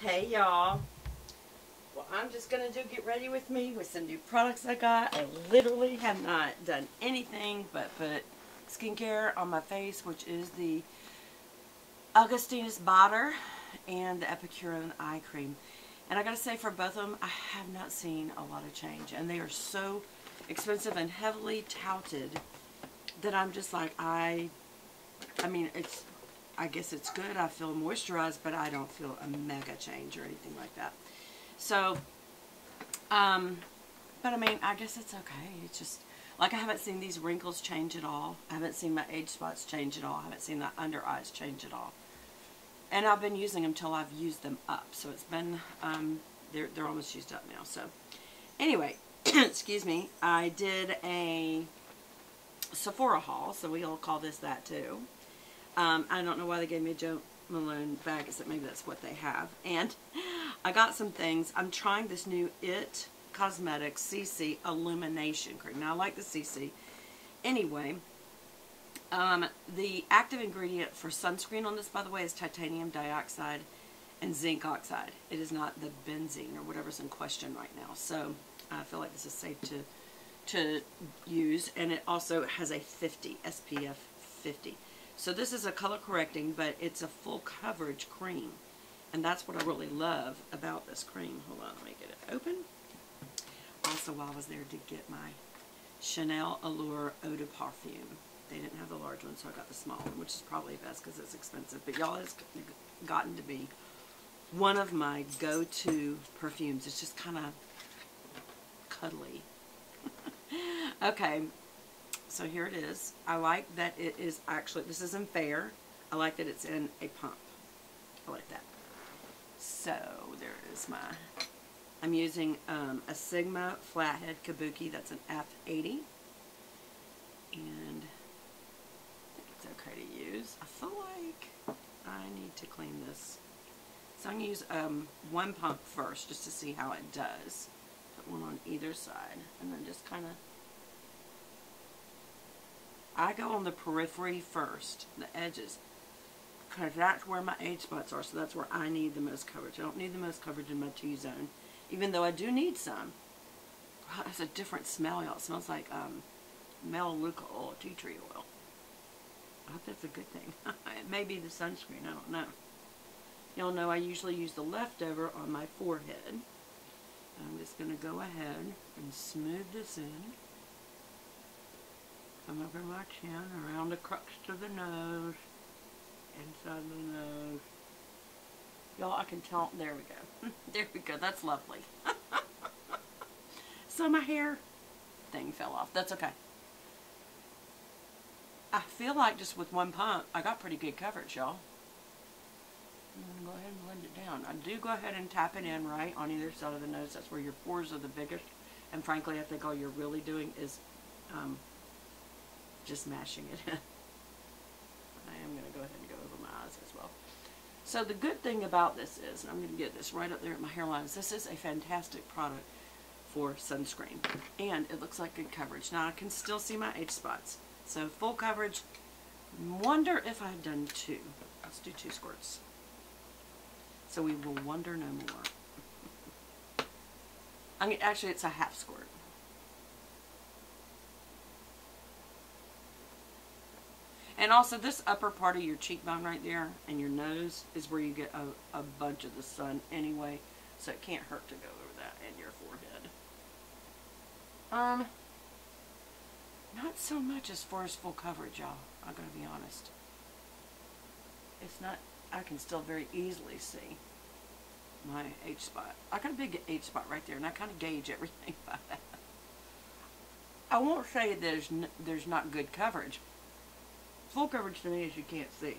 Hey y'all. Well, I'm just going to get ready with me with some new products I got. I literally have not done anything but put skincare on my face, which is the Augustinus Butter and the Epicurean Eye Cream. And I got to say, for both of them, I have not seen a lot of change. And they are so expensive and heavily touted that I'm just like, I mean, I guess it's good. I feel moisturized, but I don't feel a mega change or anything like that. So, but I mean, I guess it's okay. It's just, like, I haven't seen these wrinkles change at all. I haven't seen my age spots change at all. I haven't seen the under eyes change at all. And I've been using them till I've used them up. So it's been, they're almost used up now. So, anyway, excuse me, I did a Sephora haul. So we'll call this that too. I don't know why they gave me a Joe Malone bag, except maybe that's what they have. And I got some things. I'm trying this new IT Cosmetics CC Illumination cream. Now, I like the CC. Anyway, the active ingredient for sunscreen on this, by the way, is titanium dioxide and zinc oxide. It is not the benzene or whatever's in question right now. So I feel like this is safe to use. And it also has a 50, SPF 50. So this is a color correcting, but it's a full coverage cream. And that's what I really love about this cream. Hold on, let me get it open. Also, while I was there to get my Chanel Allure Eau de Parfum. They didn't have the large one, so I got the small one, which is probably best because it's expensive. But y'all, it's gotten to be one of my go-to perfumes. It's just kind of cuddly. Okay. So here it is. I like that it is actually, this isn't fair. I like that it's in a pump. I like that. So there is my, I'm using a Sigma Flathead Kabuki. That's an F80. And I think it's okay to use. I feel like I need to clean this. So I'm going to use one pump first just to see how it does. Put one on either side. And then just kind of, I go on the periphery first, the edges, because that's where my age spots are, so that's where I need the most coverage. I don't need the most coverage in my T-zone, even though I do need some. Wow, it's a different smell, y'all. It smells like Melaleuca oil, tea tree oil. I hope that's a good thing. It may be the sunscreen, I don't know. Y'all know I usually use the leftover on my forehead. I'm just going to go ahead and smooth this in. Come over my chin, around the crux to the nose, inside the nose. Y'all, I can tell. There we go. There we go. That's lovely. So my hair thing fell off. That's okay. I feel like just with one pump, I got pretty good coverage, y'all. I'm going to go ahead and blend it down. I do go ahead and tap it in right on either side of the nose. That's where your pores are the biggest. And frankly, I think all you're really doing is just mashing it in. I am going to go ahead and go over my eyes as well. So the good thing about this is, and I'm going to get this right up there at my hairline, is this is a fantastic product for sunscreen. And it looks like good coverage. Now I can still see my age spots. So full coverage. Wonder if I've done two. Let's do 2 squirts. So we will wonder no more. I mean, actually it's a half squirt. And also, this upper part of your cheekbone right there and your nose is where you get a bunch of the sun anyway. So it can't hurt to go over that and your forehead. Not so much as far as full coverage, y'all. I'm going to be honest. It's not, I can still very easily see my age spot. I got a big age spot right there, and I kind of gauge everything by that. I won't say there's not good coverage. Full coverage to me is you can't see.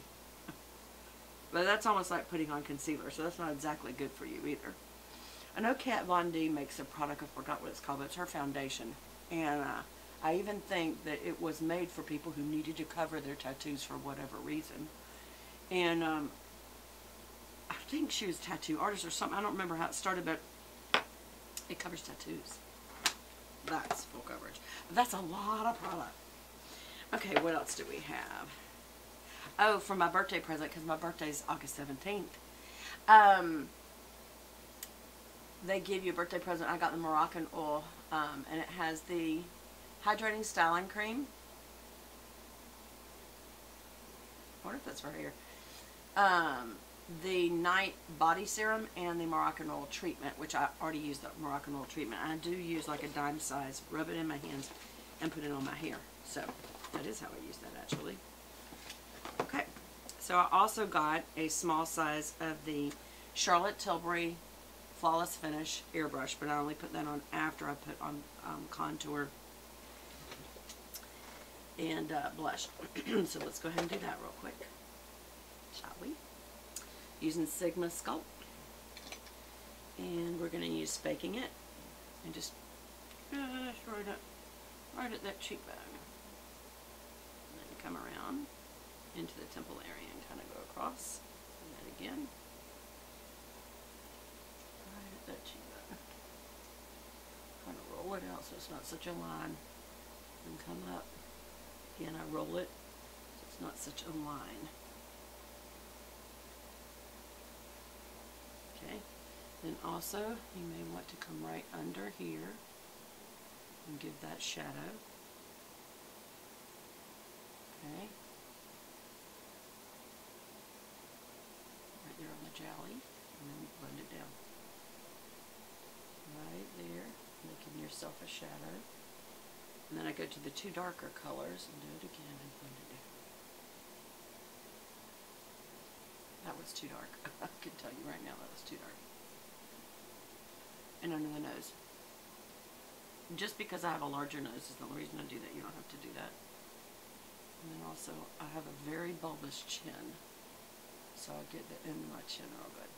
But that's almost like putting on concealer, so that's not exactly good for you either. I know Kat Von D makes a product, I forgot what it's called, but it's her foundation. And I even think that it was made for people who needed to cover their tattoos for whatever reason. And I think she was a tattoo artist or something. I don't remember how it started, but it covers tattoos. That's full coverage. But that's a lot of product. Okay, what else do we have? Oh, for my birthday present, because my birthday is August 17th. they give you a birthday present. I got the Moroccan oil, and it has the hydrating styling cream. I wonder if that's right here. The night body serum and the Moroccan oil treatment, which I already used the Moroccan oil treatment. I do use like a dime size, rub it in my hands and put it on my hair. So that is how I use that actually. Okay, so I also got a small size of the Charlotte Tilbury Flawless Finish Airbrush, but I only put that on after I put on contour and blush. So let's go ahead and do that real quick, shall we? Using Sigma Sculpt, and we're going to use Faking It, and just right at that cheekbone, and then come around into the temple area and kind of go across, and then again, right at that cheekbone. Kind of roll it out so it's not such a line, and come up. Again, I roll it so it's not such a line. Okay, then also you may want to come right under here and give that shadow. Okay, right there on the jowly, and then blend it down. Right there, making yourself a shadow. And then I go to the two darker colors and do it again and blend it down. That was too dark. I can tell you right now that was too dark. And under the nose. Just because I have a larger nose is the only reason I do that. You don't have to do that. And then also, I have a very bulbous chin. So I get the end of my chin real good.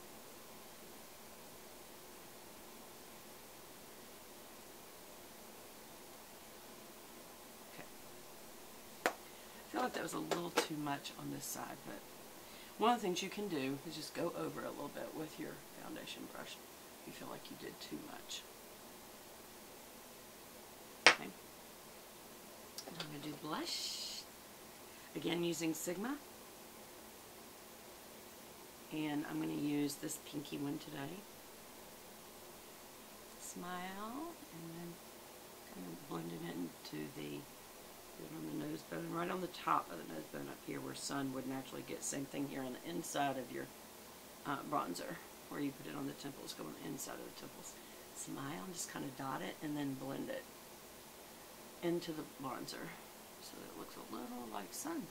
I feel like that was a little too much on this side, but one of the things you can do is just go over a little bit with your foundation brush if you feel like you did too much. Okay. And I'm going to do blush. Again, using Sigma. And I'm going to use this pinky one today. Smile, and then kind of blend it into the on the nose bone, right on the top of the nose bone up here where sun would naturally get. Same thing here on the inside of your bronzer, where you put it on the temples, go on the inside of the temples. Smile and just kind of dot it and then blend it into the bronzer so that it looks a little like sun.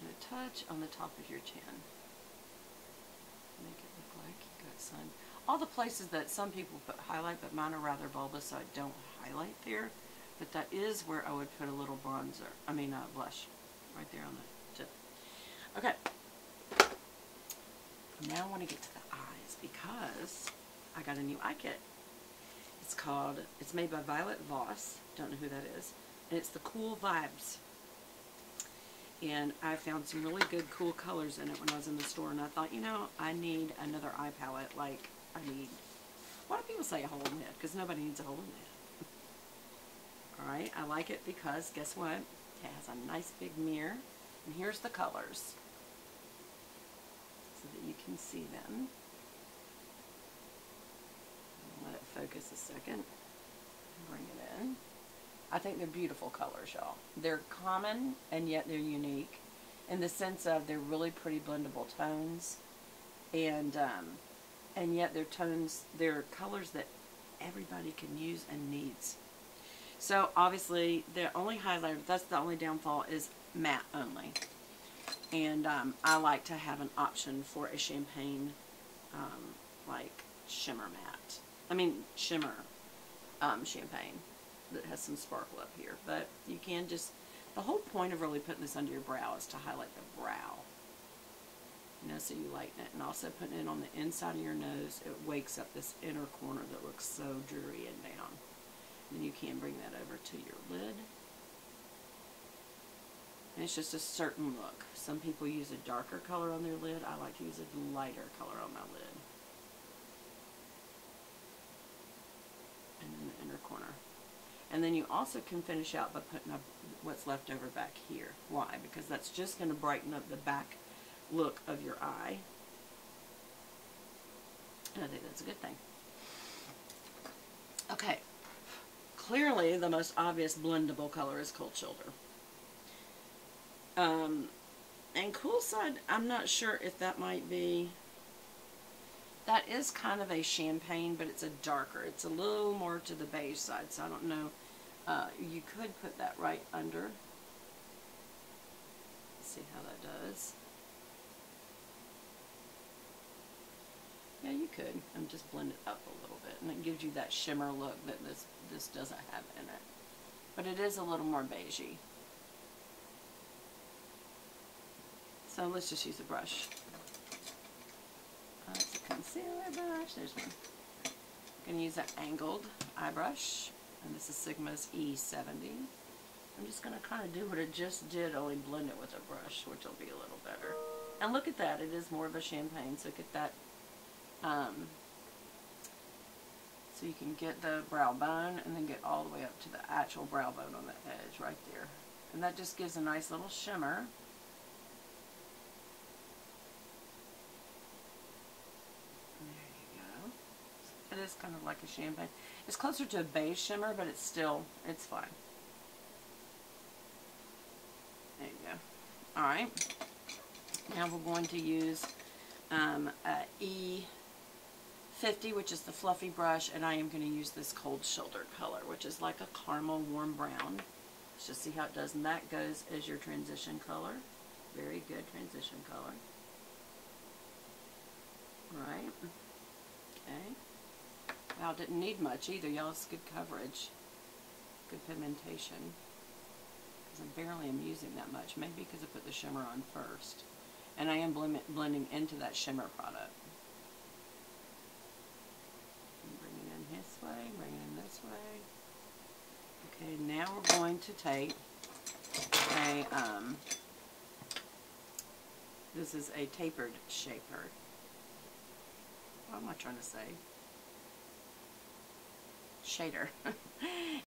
And a touch on the top of your chin. Make it look like you got sun. All the places that some people put highlight, but mine are rather bulbous, so I don't highlight there. But that is where I would put a little bronzer, blush, right there on the tip. Okay. Now I want to get to the eyes because I got a new eye kit. It's made by Violet Voss, don't know who that is, and it's the Cool Vibes. And I found some really good cool colors in it when I was in the store, and I thought, you know, I need another eye palette like I need, why do people say a hole in the head? Because nobody needs a hole in the head. Alright, I like it because, guess what? It has a nice big mirror. And here's the colors. So that you can see them. Let it focus a second. Bring it in. I think they're beautiful colors, y'all. They're common, and yet they're unique. In the sense of they're really pretty blendable tones. And yet they're tones, they're colors that everybody can use and needs. So obviously the only highlighter, that's the only downfall, is matte only. And I like to have an option for a champagne like shimmer matte. Shimmer champagne that has some sparkle up here. But you can just, the whole point of really putting this under your brow is to highlight the brow. You know, so you lighten it. And also putting it on the inside of your nose, it wakes up this inner corner that looks so dreary and down. Then you can bring that over to your lid. And it's just a certain look. Some people use a darker color on their lid. I like to use a lighter color on my lid. And then the inner corner. And then you also can finish out by putting up what's left over back here. Why? Because that's just going to brighten up the back look of your eye. And I think that's a good thing. Okay. Clearly, the most obvious blendable color is Cold Shoulder. And Cool Side, I'm not sure if that might be... That is kind of a champagne, but it's a darker. It's a little more to the beige side, so I don't know. You could put that right under. Let's see how that does. Yeah, you could. And just blend it up a little bit, and it gives you that shimmer look that this doesn't have in it. But it is a little more beigey. So let's just use a brush. It's a concealer brush. There's one. I'm going to use an angled eye brush, and this is Sigma's E70. I'm just going to kind of do what it just did, only blend it with a brush, which will be a little better. And look at that. It is more of a champagne, so get that. So you can get the brow bone and then get all the way up to the actual brow bone on the edge right there. And that just gives a nice little shimmer. It is kind of like a champagne. It's closer to a beige shimmer, but it's still, it's fine. There you go. Alright. Now we're going to use E50, which is the fluffy brush, and I am going to use this Cold Shoulder color, which is like a caramel warm brown. Let's just see how it does, and that goes as your transition color. Very good transition color. Right. Okay. Wow, didn't need much either, y'all. It's good coverage. Good pigmentation. Because I barely am using that much. Maybe because I put the shimmer on first. And I am blending into that shimmer product. Bring it in this way, bring it in this way. Okay, now we're going to take a, this is a tapered shaper. What am I trying to say? Shader.